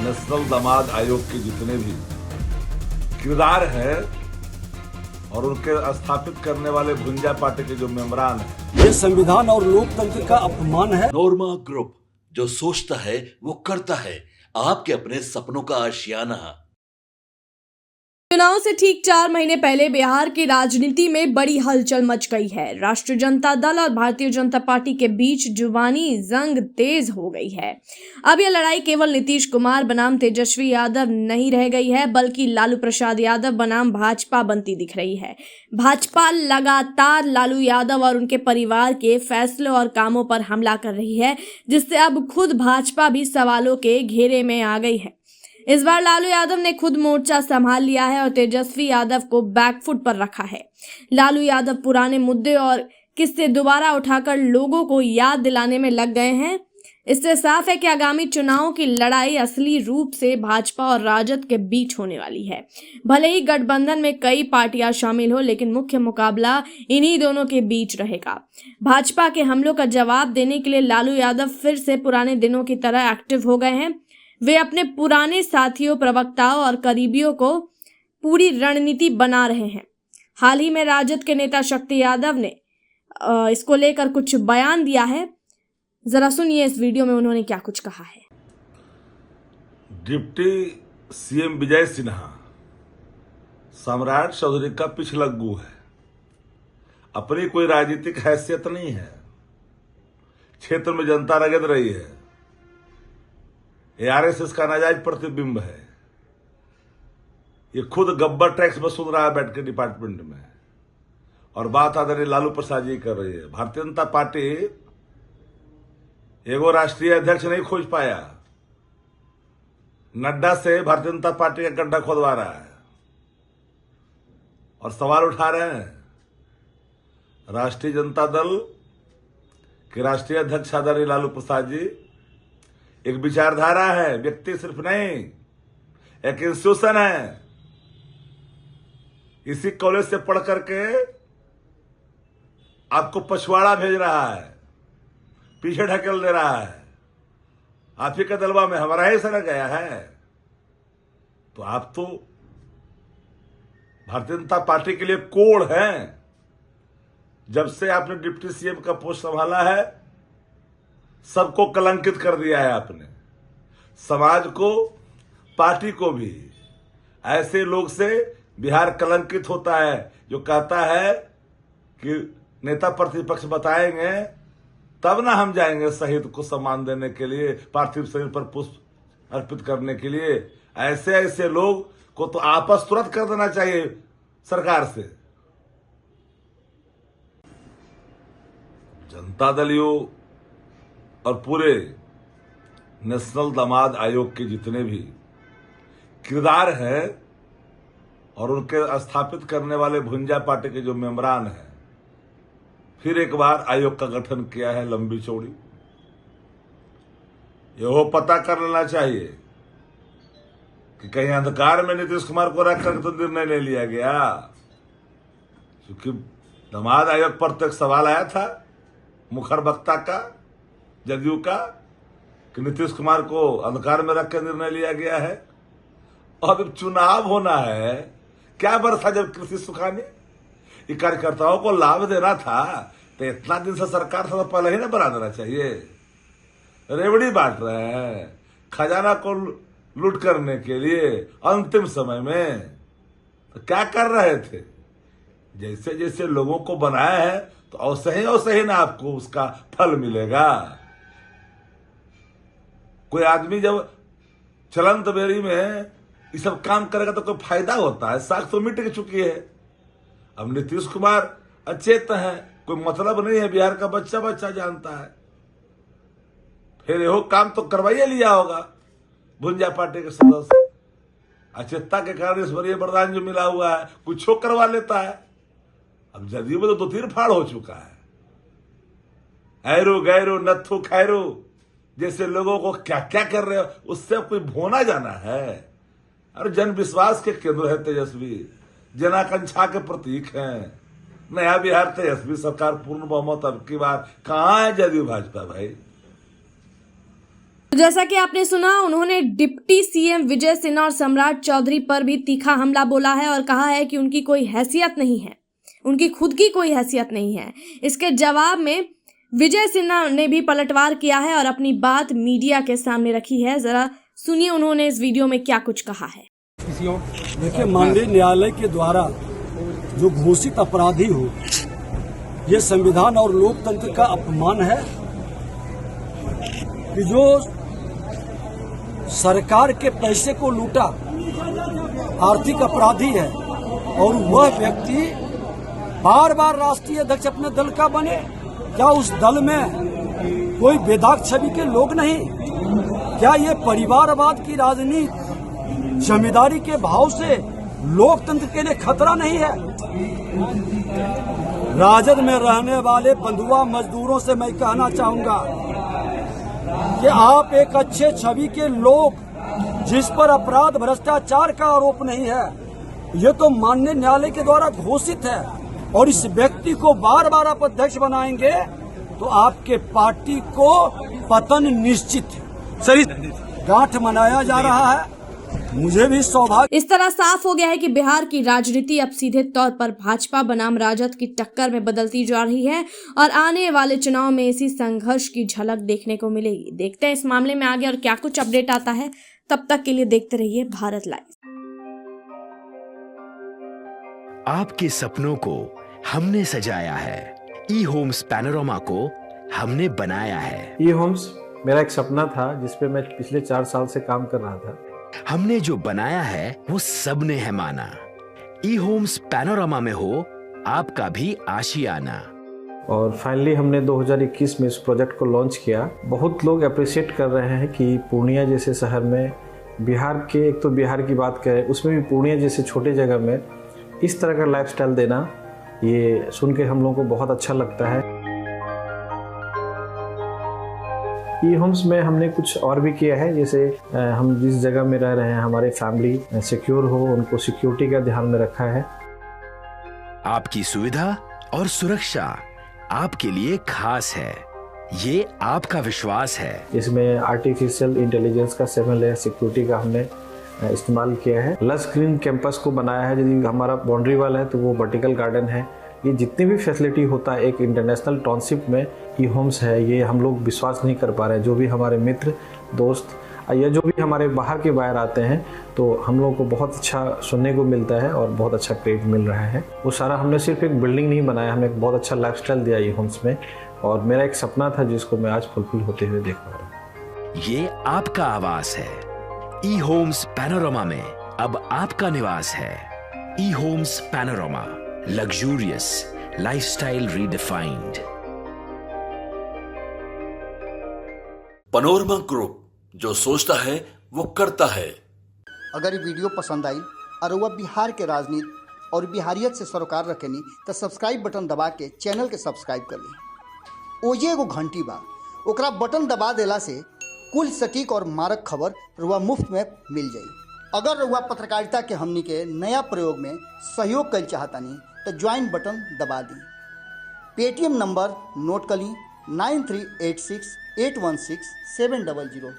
National दामाद आयोग के जितने भी किरदार हैं और उनके स्थापित करने वाले भुंजा पार्टी के जो मेंबरान हैं, ये संविधान और लोकतंत्र का अपमान है। नोरमा ग्रुप, जो सोचता है वो करता है। आपके अपने सपनों का आशियाना। चुनाव से ठीक 4 महीने पहले बिहार की राजनीति में बड़ी हलचल मच गई है। राष्ट्रीय जनता दल और भारतीय जनता पार्टी के बीच जुबानी जंग तेज हो गई है। अब यह लड़ाई केवल नीतीश कुमार बनाम तेजस्वी यादव नहीं रह गई है, बल्कि लालू प्रसाद यादव बनाम भाजपा बनती दिख रही है। भाजपा लगातार लालू यादव और उनके परिवार के फैसलों और कामों पर हमला कर रही है, जिससे अब खुद भाजपा भी सवालों के घेरे में आ गई है। इस बार लालू यादव ने खुद मोर्चा संभाल लिया है और तेजस्वी यादव को बैकफुट पर रखा है। लालू यादव पुराने मुद्दे और किस्से दोबारा उठाकर लोगों को याद दिलाने में लग गए हैं। इससे साफ है कि आगामी चुनाव की लड़ाई असली रूप से भाजपा और राजद के बीच होने वाली है। भले ही गठबंधन में कई पार्टियां शामिल हो, लेकिन मुख्य मुकाबला इन्हीं दोनों के बीच रहेगा। भाजपा के हमलों का जवाब देने के लिए लालू यादव फिर से पुराने दिनों की तरह एक्टिव हो गए हैं। वे अपने पुराने साथियों, प्रवक्ताओं और करीबियों को पूरी रणनीति बना रहे हैं। हाल ही में राजद के नेता शक्ति यादव ने इसको लेकर कुछ बयान दिया है। जरा सुनिए इस वीडियो में उन्होंने क्या कुछ कहा है। डिप्टी सीएम विजय सिन्हा सम्राट चौधरी का पिछलग्गू है। अपनी कोई राजनीतिक हैसियत नहीं है। क्षेत्र में जनता रगड़ रही है। आरएसएस का नाजायज प्रतिबिंब है। ये खुद गब्बर टैक्स वसूल रहा है बैठ के डिपार्टमेंट में, और बात आदरणीय लालू प्रसाद जी कर रही है। भारतीय जनता पार्टी एगो राष्ट्रीय अध्यक्ष नहीं खोज पाया। नड्डा से भारतीय जनता पार्टी का गड्ढा खोदवा रहा है और सवाल उठा रहे हैं। राष्ट्रीय जनता दल के राष्ट्रीय अध्यक्ष आदरणीय लालू प्रसाद जी एक विचारधारा है, व्यक्ति सिर्फ नहीं, एक इंस्टीट्यूशन है। इसी कॉलेज से पढ़ करके आपको पछवाड़ा भेज रहा है, पीछे ढकेल दे रहा है। आप ही का दलवा में हमारा ही सर गया है। तो आप तो भारतीय जनता पार्टी के लिए कोड़ हैं। जब से आपने डिप्टी सीएम का पोस्ट संभाला है, सबको कलंकित कर दिया है आपने, समाज को, पार्टी को भी। ऐसे लोग से बिहार कलंकित होता है जो कहता है कि नेता प्रतिपक्ष बताएंगे तब ना हम जाएंगे शहीद को सम्मान देने के लिए, पार्थिव शरीर पर पुष्प अर्पित करने के लिए। ऐसे लोग को तो आपस तुरंत कर देना चाहिए सरकार से। जनता दलियों और पूरे नेशनल दामाद आयोग के जितने भी किरदार हैं और उनके स्थापित करने वाले भुंजा पार्टी के जो मेंबरान हैं, फिर एक बार आयोग का गठन किया है लंबी चौड़ी। यह पता कर लेना चाहिए कि कहीं अंधकार में नीतीश कुमार को रखकर तो निर्णय ले लिया गया। क्योंकि दामाद आयोग पर तो एक सवाल आया था मुखर वक्ता का, जदयू का, कि नीतीश कुमार को अंधकार में रख के निर्णय लिया गया है। और अब चुनाव होना है, क्या बरसा जब कृषि सुखाने, ये कार्यकर्ताओं को लाभ देना था तो इतना दिन से सरकार से पहले ही ना बना देना चाहिए। रेवड़ी बांट रहे हैं खजाना को लूट करने के लिए अंतिम समय में। तो क्या कर रहे थे? जैसे जैसे लोगों को बनाया है तो वैसे ही ना आपको उसका फल मिलेगा। कोई आदमी जब चलंत बेरी में ये सब काम करेगा तो कोई फायदा होता है। साख तो मिट चुकी है। अब नीतीश कुमार अचेत है, कोई मतलब नहीं है, बिहार का बच्चा बच्चा जानता है। फिर यहो काम तो करवाइए लिया होगा भुंजा पार्टी के सदस्य। अचेतता के कारण ईश्वरीय वरदान जो मिला हुआ है कुछ करवा लेता है। अब जदयू में तो तीर फाड़ हो चुका है। ऐरो गैरो नत्थु खैरो जैसे लोगों को क्या क्या कर रहे हो, उससे कोई भोना जाना है। और जन विश्वास के केंद्र है तेजस्वी, जनाकांक्षा के प्रतीक हैं। नया बिहार तेजस्वी सरकार पूर्ण बहुमत अब की बार। कहां है जदयू भाजपा भाई? तो जैसा कि आपने सुना, उन्होंने डिप्टी सीएम विजय सिन्हा और सम्राट चौधरी पर भी तीखा हमला बोला है और कहा है कि उनकी कोई हैसियत नहीं है, उनकी खुद की कोई हैसियत नहीं है। इसके जवाब में विजय सिन्हा ने भी पलटवार किया है और अपनी बात मीडिया के सामने रखी है। जरा सुनिए उन्होंने इस वीडियो में क्या कुछ कहा है। देखिए, माननीय न्यायालय के द्वारा जो घोषित अपराधी हो, ये संविधान और लोकतंत्र का अपमान है कि जो सरकार के पैसे को लूटा आर्थिक अपराधी है और वह व्यक्ति बार बार राष्ट्रीय अध्यक्ष अपने दल का बने। क्या उस दल में कोई बेदाग छवि के लोग नहीं? क्या ये परिवारवाद की राजनीति जमींदारी के भाव से लोकतंत्र के लिए खतरा नहीं है? राजद में रहने वाले बंधुआ मजदूरों से मैं कहना चाहूंगा कि आप एक अच्छे छवि के लोग, जिस पर अपराध भ्रष्टाचार का आरोप नहीं है, ये तो माननीय न्यायालय के द्वारा घोषित है, और इस व्यक्ति को बार बार आप अध्यक्ष बनाएंगे तो आपके पार्टी को पतन निश्चित है। सही गांठ मनाया जा रहा है। मुझे भी सौभाग्य। इस तरह साफ हो गया है कि बिहार की राजनीति अब सीधे तौर पर भाजपा बनाम राजद की टक्कर में बदलती जा रही है और आने वाले चुनाव में इसी संघर्ष की झलक देखने को मिलेगी। देखते हैं इस मामले में आगे और क्या कुछ अपडेट आता है। तब तक के लिए देखते रहिए भारत लाइव। आपके सपनों को हमने सजाया है, ई होम्स पैनोरमा को हमने बनाया है। ई होम्स मेरा एक सपना था जिस पे मैं पिछले 4 साल से काम कर रहा था। हमने जो बनाया है वो सबने है माना। ई होम्स पैनोरमा में हो आपका भी आशियाना। और फाइनली हमने 2021 में इस प्रोजेक्ट को लॉन्च किया। बहुत लोग अप्रिशिएट कर रहे हैं कि पूर्णिया जैसे शहर में, बिहार के, एक तो बिहार की बात करें उसमें भी पूर्णिया जैसे छोटे जगह में इस तरह का लाइफस्टाइल देना, ये सुन के हम लोगों को बहुत अच्छा लगता है। ई होम्स में हमने कुछ और भी किया है, जैसे हम जिस जगह में रह रहे हैं हमारे फैमिली सिक्योर हो, उनको सिक्योरिटी का ध्यान में रखा है। आपकी सुविधा और सुरक्षा आपके लिए खास है, ये आपका विश्वास है। इसमें आर्टिफिशियल इंटेलिजेंस का 7 लेयर सिक्योरिटी का हमने इस्तेमाल किया है। लस ग्रीन कैंपस को बनाया है। यदि हमारा बाउंड्री वाल है तो वो वर्टिकल गार्डन है। ये जितनी भी फैसिलिटी होता है एक इंटरनेशनल टाउनशिप में, ई होम्स है, ये हम लोग विश्वास नहीं कर पा रहे हैं। जो भी हमारे मित्र दोस्त या जो भी हमारे बाहर के बाहर आते हैं तो हम लोगों को बहुत अच्छा सुनने को मिलता है और बहुत अच्छा क्रेडिट मिल रहा है। वो सारा हमने सिर्फ एक बिल्डिंग नहीं बनाया, हमें एक बहुत अच्छा लाइफस्टाइल दिया ई होम्स में, और मेरा एक सपना था जिसको मैं आज फुलफिल होते हुए देख पा रहा हूँ। ये आपका आवास है। ई होम्स पैनोरमा में अब आपका निवास है। E Homes Panorama, luxurious lifestyle redefined. Panorama group, जो सोचता है वो करता है। अगर ये वीडियो पसंद आई और वह बिहार के राजनीति और बिहारियत से सरोकार रखेनी तो सब्सक्राइब बटन दबा के चैनल के सब्सक्राइब कर ली। ओजे एगो घंटी बा, ओकरा बटन दबा देला से कुल सटीक और मारक खबर रुआ मुफ्त में मिल जाई। अगर रुआ पत्रकारिता के हमनी के नया प्रयोग में सहयोग कर चाहतानी तो ज्वाइन बटन दबा दी। पेटीएम नंबर नोट कर ली 9386 816 700।